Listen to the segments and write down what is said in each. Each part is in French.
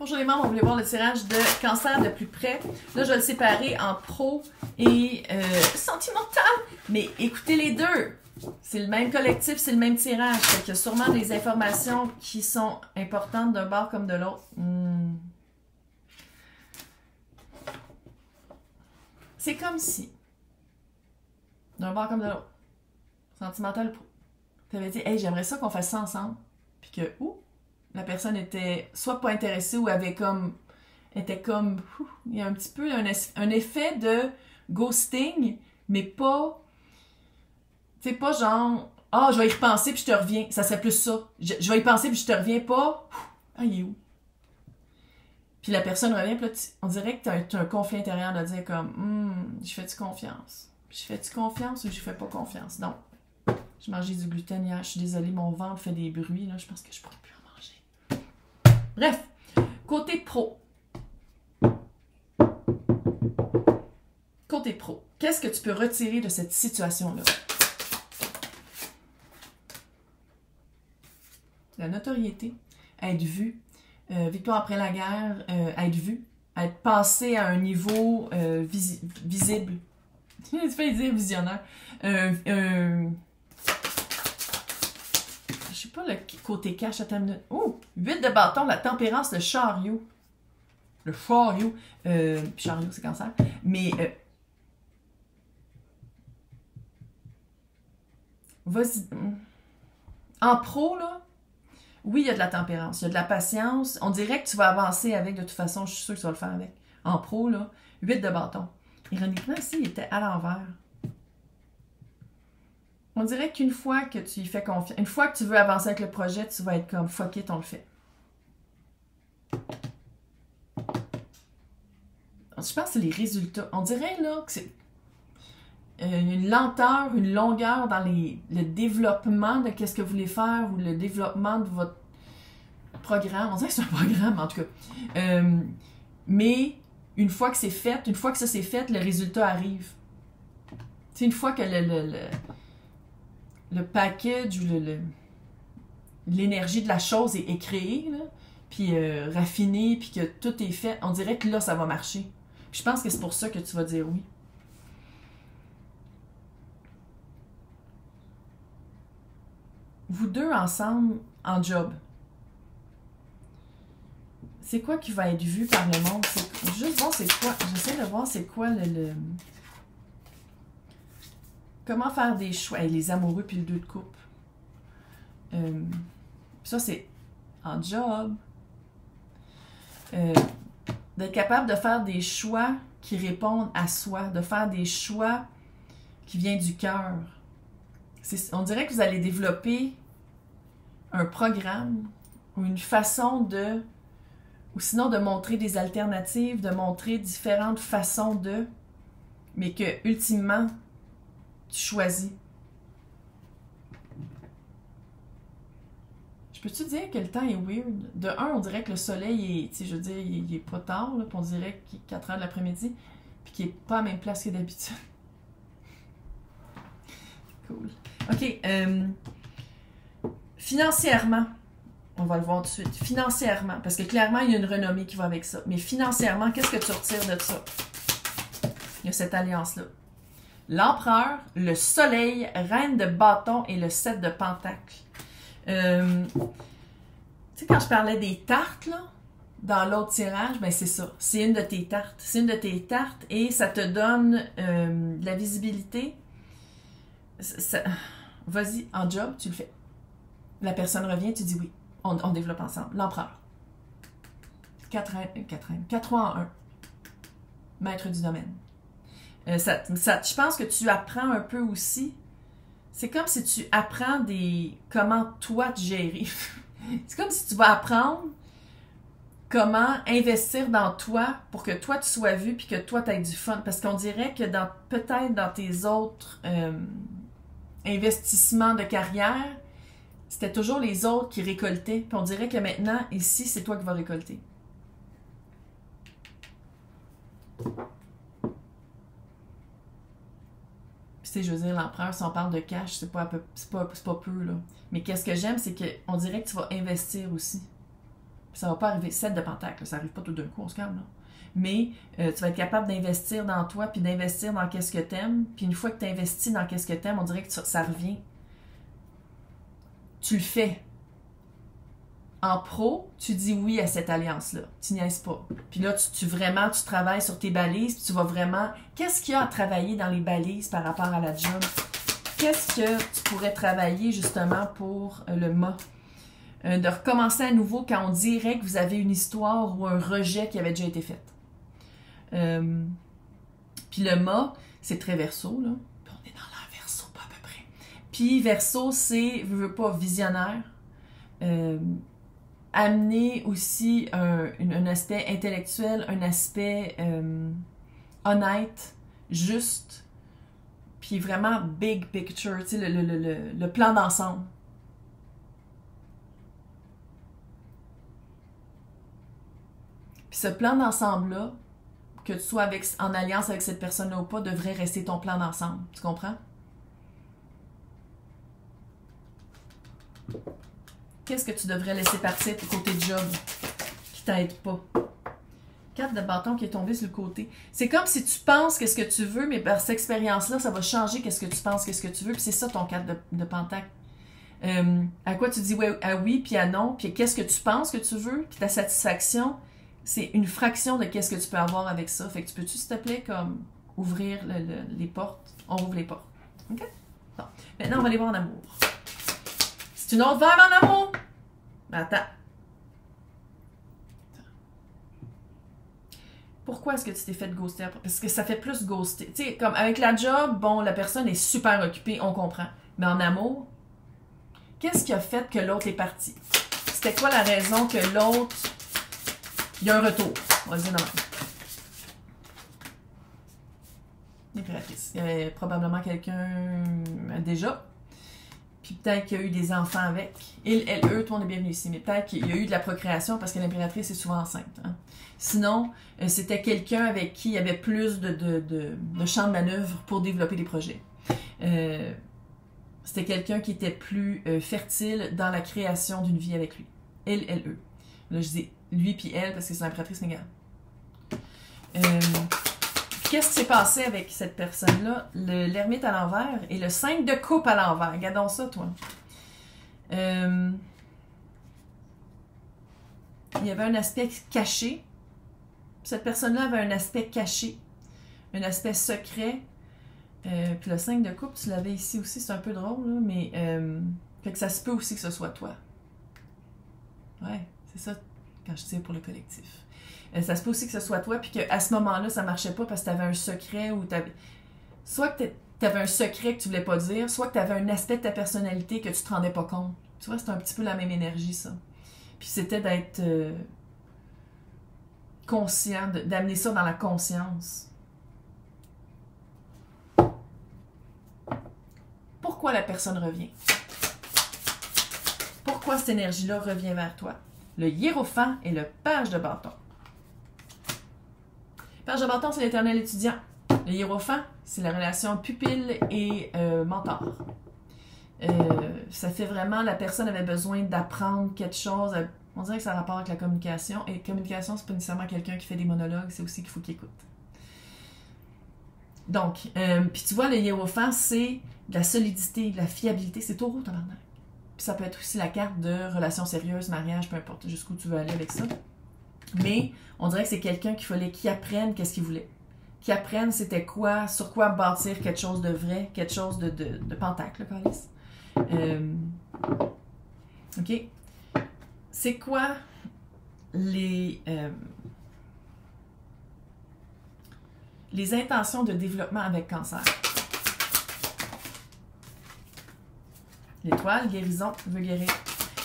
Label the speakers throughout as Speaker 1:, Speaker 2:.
Speaker 1: Bonjour les membres, on voulait voir le tirage de cancer de plus près. Là, je vais le séparer en pro et sentimental. Mais écoutez les deux. C'est le même collectif, c'est le même tirage. Fait qu'il y a sûrement des informations qui sont importantes d'un bord comme de l'autre. C'est comme si, d'un bord comme de l'autre, sentimental pro, tu avais dit « Hey, j'aimerais ça qu'on fasse ça ensemble. » Puis que, la personne était soit pas intéressée ou avait comme, était comme, il y a un petit peu un effet de ghosting, mais pas, tu sais, pas genre, je vais y repenser puis je te reviens. Ça serait plus ça. Je vais y penser puis je te reviens pas. Il est où? Puis la personne revient, puis là, on dirait que tu as un conflit intérieur de dire comme, je fais-tu confiance? Je fais-tu confiance ou je fais pas confiance? Donc, j'ai mangé du gluten hier, je suis désolée, mon ventre fait des bruits, là, je pense que je pourrais plus en manger. Bref, côté pro. Côté pro, qu'est-ce que tu peux retirer de cette situation-là? La notoriété, être vu, victoire après la guerre, être vu, être passé à un niveau visible. Tu fais dire visionnaire. Je sais pas le côté cash à ta minute. 8 de bâton, la tempérance, le chariot. Le chariot. Chariot, c'est cancer. Mais, vas-y. En pro, là, oui, il y a de la tempérance, il y a de la patience. On dirait que tu vas avancer avec, de toute façon, je suis sûre que tu vas le faire avec. En pro, là, 8 de bâton. Ironiquement, ici, il était à l'envers. On dirait qu'une fois que tu y fais confiance, une fois que tu veux avancer avec le projet, tu vas être comme fuck it, on le fait. Je pense que c'est les résultats. On dirait là que c'est une lenteur, une longueur dans le développement de qu'est-ce que vous voulez faire ou le développement de votre programme. On dirait que c'est un programme en tout cas. Mais une fois que c'est fait, une fois que ça c'est fait, le résultat arrive. C'est une fois que le package ou l'énergie de la chose est créée, là, puis raffinée, puis que tout est fait, on dirait que là, ça va marcher. Puis je pense que c'est pour ça que tu vas dire oui. Vous deux ensemble, en job, c'est quoi qui va être vu par le monde? Juste voir c'est quoi, j'essaie de voir c'est quoi comment faire des choix. Les amoureux puis le 2 de coupe. Ça, c'est en job. D'être capable de faire des choix qui répondent à soi. De faire des choix qui viennent du cœur. On dirait que vous allez développer un programme ou une façon de... Ou sinon de montrer des alternatives, de montrer différentes façons de... Mais que, ultimement... tu choisis. Je peux-tu dire que le temps est weird? De un, on dirait que le soleil est, tu sais, je veux dire, il est pas tard, là, puis on dirait qu'il est 4 heures de l'après-midi, puis qu'il est pas à la même place que d'habitude. Cool. OK. Financièrement, on va le voir tout de suite. Financièrement, parce que clairement, il y a une renommée qui va avec ça. Mais financièrement, qu'est-ce que tu retires de ça? Il y a cette alliance-là. L'empereur, le soleil, reine de bâton et le 7 de pentacle. Tu sais, quand je parlais des tartes, là, dans l'autre tirage, ben c'est ça. C'est une de tes tartes. C'est une de tes tartes et ça te donne de la visibilité. Vas-y, en job, tu le fais. La personne revient, tu dis oui. On développe ensemble. L'empereur. 4 3 en 1. Maître du domaine. Je pense que tu apprends un peu aussi. C'est comme si tu apprends comment toi te gérer. C'est comme si tu vas apprendre comment investir dans toi pour que toi tu sois vu puis que toi tu aies du fun. Parce qu'on dirait que peut-être dans tes autres investissements de carrière, c'était toujours les autres qui récoltaient. Puis on dirait que maintenant, ici, c'est toi qui vas récolter. Tu sais, je veux dire, l'empereur, si on parle de cash, c'est pas peu, là. Mais qu'est-ce que j'aime, c'est qu'on dirait que tu vas investir aussi. Ça va pas arriver. 7 de pentacle, ça arrive pas tout d'un coup, on se calme, là. Mais tu vas être capable d'investir dans toi, puis d'investir dans qu'est-ce que t'aimes. Puis une fois que tu investis dans qu'est-ce que t'aimes, on dirait que ça revient. Tu le fais. En pro, tu dis oui à cette alliance-là. Tu niaises pas. Puis là, tu travailles sur tes balises, puis tu vas vraiment... Qu'est-ce qu'il y a à travailler dans les balises par rapport à la job? Qu'est-ce que tu pourrais travailler justement pour le mât? De recommencer à nouveau quand on dirait que vous avez une histoire ou un rejet qui avait déjà été fait. Puis le mât, c'est très verso, là. Puis on est dans l'air verso, pas à peu près. Puis verso, c'est, je veux pas, visionnaire. Amener aussi un aspect intellectuel, un aspect honnête, juste, puis vraiment big picture, tu sais, le plan d'ensemble. Puis ce plan d'ensemble-là, que tu sois en alliance avec cette personne-là ou pas, devrait rester ton plan d'ensemble. Tu comprends? Qu'est-ce que tu devrais laisser partir pour côté job qui t'aide pas? 4 de bâton qui est tombé sur le côté. C'est comme si tu penses qu'est-ce que tu veux, mais par cette expérience-là, ça va changer qu'est-ce que tu penses, qu'est-ce que tu veux. Puis c'est ça ton 4 de pentacle. À quoi tu dis ouais, à oui, puis à non, puis qu'est-ce que tu penses que tu veux, puis ta satisfaction, c'est une fraction de qu'est-ce que tu peux avoir avec ça. Fait que tu peux-tu, s'il te plaît, comme ouvrir les portes? On ouvre les portes. OK? Bon. Maintenant, on va aller voir en amour. C'est une autre vibe en amour? Attends. Pourquoi est-ce que tu t'es fait ghoster? Parce que ça fait plus ghoster. Tu sais, comme avec la job, bon, la personne est super occupée, on comprend. Mais en amour, qu'est-ce qui a fait que l'autre est parti? C'était quoi la raison que l'autre... Il y a un retour. On va le dire de même. L'impératrice. Il y avait probablement quelqu'un déjà. Puis peut-être qu'il y a eu des enfants avec. Il, elle, eux, tout le monde est bienvenu ici. Mais peut-être qu'il y a eu de la procréation parce que l'impératrice est souvent enceinte. Hein. Sinon, c'était quelqu'un avec qui il y avait plus de champ de manœuvre pour développer des projets. C'était quelqu'un qui était plus fertile dans la création d'une vie avec lui. Il, elle, eux. Là, je dis lui puis elle parce que c'est l'impératrice Mégane. Qu'est-ce qui s'est passé avec cette personne-là? L'ermite à l'envers et le 5 de coupe à l'envers. Regardons ça, toi. Il y avait un aspect caché. Cette personne-là avait un aspect caché, un aspect secret. Puis le 5 de coupe, tu l'avais ici aussi, c'est un peu drôle, là, mais fait que ça se peut aussi que ce soit toi. Ouais, c'est ça quand je tire pour le collectif. Ça se peut aussi que ce soit toi, puis qu'à ce moment-là, ça marchait pas parce que tu avais un secret ou soit que tu avais un secret que tu voulais pas dire, soit que tu avais un aspect de ta personnalité que tu te rendais pas compte. Tu vois, c'est un petit peu la même énergie, ça. Puis c'était d'être conscient, d'amener ça dans la conscience. Pourquoi la personne revient? Pourquoi cette énergie-là revient vers toi? Le hiérophant et le page de bâton. Page de bâton, c'est l'éternel étudiant. Le hiérophant, c'est la relation pupille et mentor. Ça fait vraiment, la personne avait besoin d'apprendre quelque chose. On dirait que ça a rapport avec la communication. Et la communication, c'est pas nécessairement quelqu'un qui fait des monologues, c'est aussi qu'il faut qu'il écoute. Donc, puis tu vois, le hiérophant, c'est de la solidité, de la fiabilité. C'est taureau, tabarnak. Puis ça peut être aussi la carte de relation sérieuse, mariage, peu importe jusqu'où tu veux aller avec ça. Mais on dirait que c'est quelqu'un qu'il fallait qu'il apprenne qu'est-ce qu'il voulait. Qu'il apprenne c'était quoi, sur quoi bâtir quelque chose de vrai, quelque chose de pentacle, Calice. OK? C'est quoi les intentions de développement avec cancer? L'étoile, guérison, veut guérir.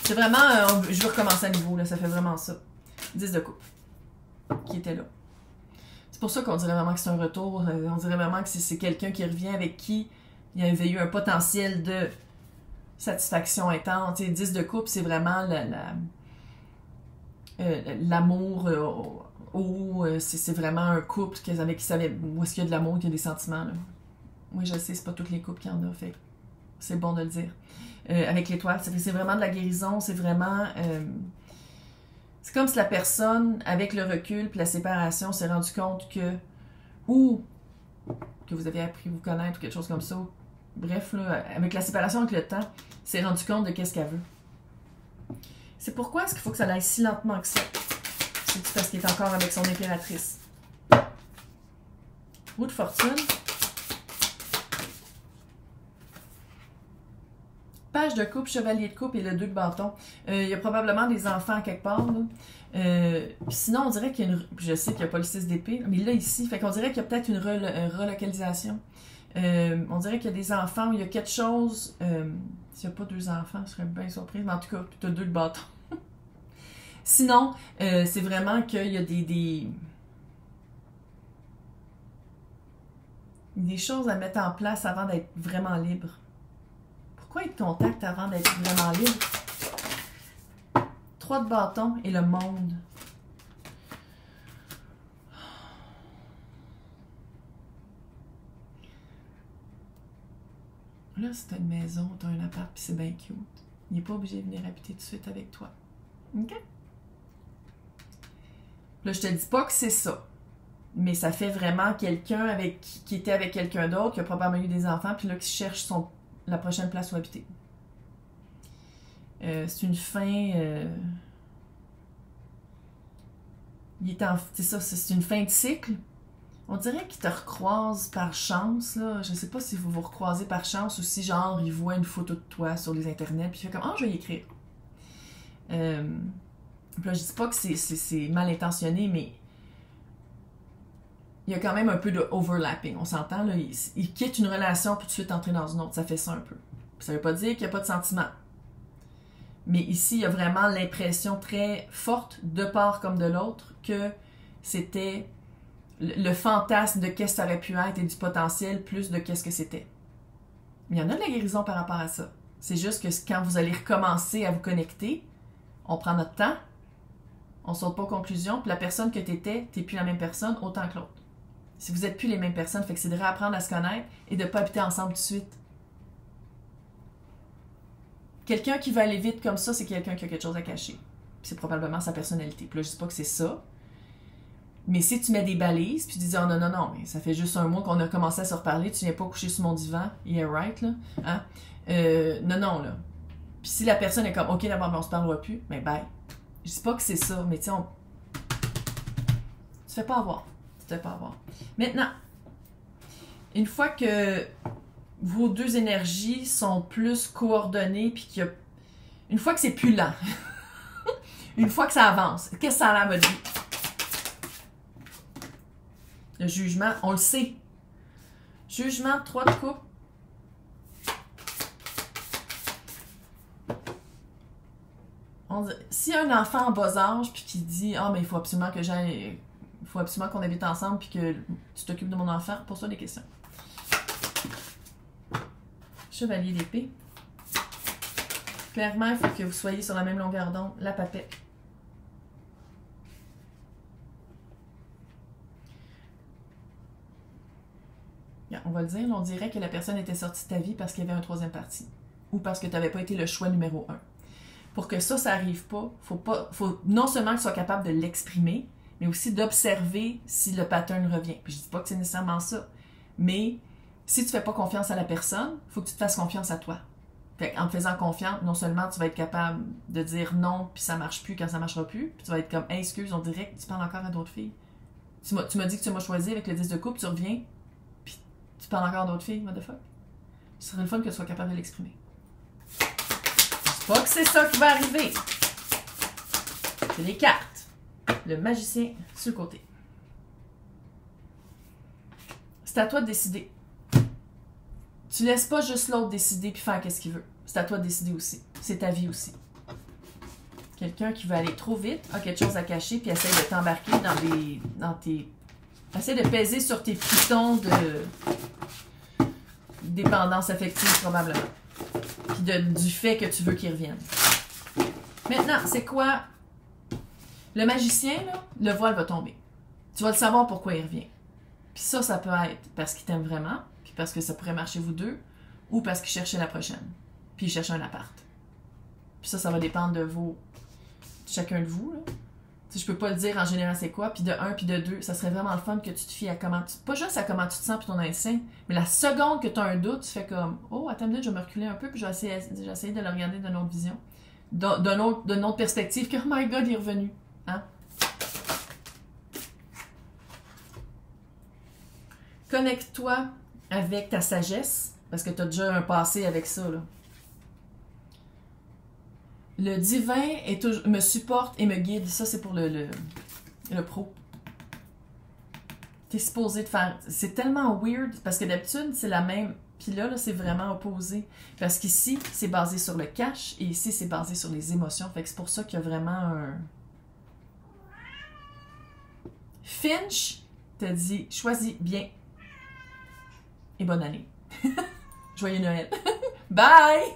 Speaker 1: C'est vraiment, je veux recommencer à nouveau, là, ça fait vraiment ça. 10 de coupe, qui était là. C'est pour ça qu'on dirait vraiment que c'est un retour, on dirait vraiment que c'est quelqu'un qui revient avec qui il y avait eu un potentiel de satisfaction intense. 10 de coupe, c'est vraiment l'amour, c'est vraiment un couple avec qui savait où est-ce qu'il y a de l'amour, qu'il y a des sentiments. Là. Oui, je sais, c'est pas toutes les couples qui en ont, fait c'est bon de le dire. Avec l'étoile, c'est vraiment de la guérison, c'est vraiment C'est comme si la personne, avec le recul puis la séparation, s'est rendu compte que, ou que vous avez appris à vous connaître ou quelque chose comme ça, bref, là, avec la séparation avec le temps, s'est rendu compte de qu'est-ce qu'elle veut. C'est pourquoi est-ce qu'il faut que ça aille si lentement que ça? C'est parce qu'il est encore avec son impératrice. Roue de fortune. Page de coupe, chevalier de coupe et le 2 de bâton. Il y a probablement des enfants quelque part. Sinon, on dirait qu'il y a une... Je sais qu'il n'y a pas le 6 d'épée, mais là, ici, fait qu'on dirait qu'il y a peut-être une relocalisation. On dirait qu'il y a des enfants, où il y a quelque chose... S'il n'y a pas 2 enfants, je serais bien surprise, mais en tout cas, tu as 2 de bâton. Sinon, c'est vraiment qu'il y a des choses à mettre en place avant d'être vraiment libre. Pourquoi ils te contactent avant d'être vraiment libre? 3 de bâton et le monde. Là, c'est une maison, t'as un appart, puis c'est bien cute. Il n'est pas obligé de venir habiter tout de suite avec toi. OK? Là, je te dis pas que c'est ça. Mais ça fait vraiment quelqu'un qui était avec quelqu'un d'autre, qui a probablement eu des enfants, puis là, qui cherche la prochaine place où habiter. C'est une fin... c'est ça, c'est une fin de cycle. On dirait qu'il te recroise par chance, là. Je sais pas si vous vous recroisez par chance ou si, genre, il voit une photo de toi sur les internets, puis il fait comme « Ah, je vais y écrire. » Puis là, je dis pas que c'est mal intentionné, mais il y a quand même un peu de overlapping, on s'entend, là. Il quitte une relation pour tout de suite entrer dans une autre, ça fait ça un peu. Ça veut pas dire qu'il n'y a pas de sentiment. Mais ici, il y a vraiment l'impression très forte, de part comme de l'autre, que c'était le fantasme de qu'est-ce que ça aurait pu être et du potentiel plus de qu'est-ce que c'était. Il y en a de la guérison par rapport à ça. C'est juste que quand vous allez recommencer à vous connecter, on prend notre temps, on saute pas aux conclusions, puis la personne que t'étais, t'es plus la même personne autant que l'autre. Si vous n'êtes plus les mêmes personnes, fait que c'est de réapprendre à se connaître et de ne pas habiter ensemble tout de suite. Quelqu'un qui va aller vite comme ça, c'est quelqu'un qui a quelque chose à cacher. Puis c'est probablement sa personnalité. Puis là, je dis pas que c'est ça. Mais si tu mets des balises, puis tu dis « Oh non, non, non, mais ça fait juste un mois qu'on a commencé à se reparler, tu viens pas coucher sur mon divan, yeah right, là. Hein? Non, non, là. » Puis si la personne est comme « Ok, d'abord, on se parlera plus », mais bye. Je dis pas que c'est ça, mais tu sais, tu te fais pas avoir. Tu te fais pas avoir. Maintenant, une fois que vos 2 énergies sont plus coordonnées, puis qu'il y a... Une fois que c'est plus lent, une fois que ça avance, qu'est-ce que ça a l'air à votre vie? Le jugement, on le sait. Jugement, 3 de coupe. S'il y a un enfant en bas âge, puis qui dit « Ah, mais il faut absolument que j'aille... Il faut absolument qu'on habite ensemble, puis que tu t'occupes de mon enfant. » Pose-toi des questions. Chevalier d'épée. Clairement, il faut que vous soyez sur la même longueur d'onde. La papette. On va le dire, on dirait que la personne était sortie de ta vie parce qu'il y avait un 3e parti. Ou parce que tu n'avais pas été le choix numéro 1. Pour que ça n'arrive pas, faut non seulement que tu sois capable de l'exprimer, mais aussi d'observer si le pattern revient. Puis je dis pas que c'est nécessairement ça. Mais si tu fais pas confiance à la personne, il faut que tu te fasses confiance à toi. Fait en te faisant confiance, non seulement tu vas être capable de dire non, puis ça marche plus quand ça marchera plus, puis tu vas être comme hey, excuse, on dirait que tu parles encore à d'autres filles. Tu m'as dit que tu m'as choisi avec le 10 de coupe, tu reviens, puis tu parles encore à d'autres filles, what the fuck? Ce serait le fun que tu sois capable de l'exprimer. Je dis pas que c'est ça qui va arriver. C'est les cartes. Le magicien sur le côté. C'est à toi de décider. Tu laisses pas juste l'autre décider puis faire qu'est-ce qu'il veut. C'est à toi de décider aussi. C'est ta vie aussi. Quelqu'un qui veut aller trop vite a quelque chose à cacher puis essaie de t'embarquer dans tes... Essaie de peser sur tes pitons de dépendance affective probablement. Puis du fait que tu veux qu'il revienne. Maintenant, c'est quoi? Le magicien, là, le voile va tomber. Tu vas le savoir pourquoi il revient. Puis ça peut être parce qu'il t'aime vraiment, puis parce que ça pourrait marcher vous deux, ou parce qu'il cherchait la prochaine. Puis il cherche un appart. Puis ça va dépendre de chacun de vous, là. Si je peux pas le dire en général c'est quoi, puis de un, puis de deux, ça serait vraiment le fun que tu te fies à comment tu... Pas juste à comment tu te sens puis ton instinct, mais la seconde que tu as un doute, tu fais comme « Oh, attends une minute, je vais me reculer un peu, puis je vais essayer de le regarder d'une autre vision. » D'une autre perspective, que « Oh my God, il est revenu. » Hein? Connecte-toi avec ta sagesse, parce que tu as déjà un passé avec ça, là. Le divin me supporte et me guide. Ça, c'est pour le pro. T'es supposé de faire... C'est tellement weird, parce que d'habitude, c'est la même... Puis là, c'est vraiment opposé. Parce qu'ici, c'est basé sur le cash, et ici, c'est basé sur les émotions. Fait que c'est pour ça qu'il y a vraiment un... Finch te dit, choisis bien. Et bonne année. Joyeux Noël. Bye!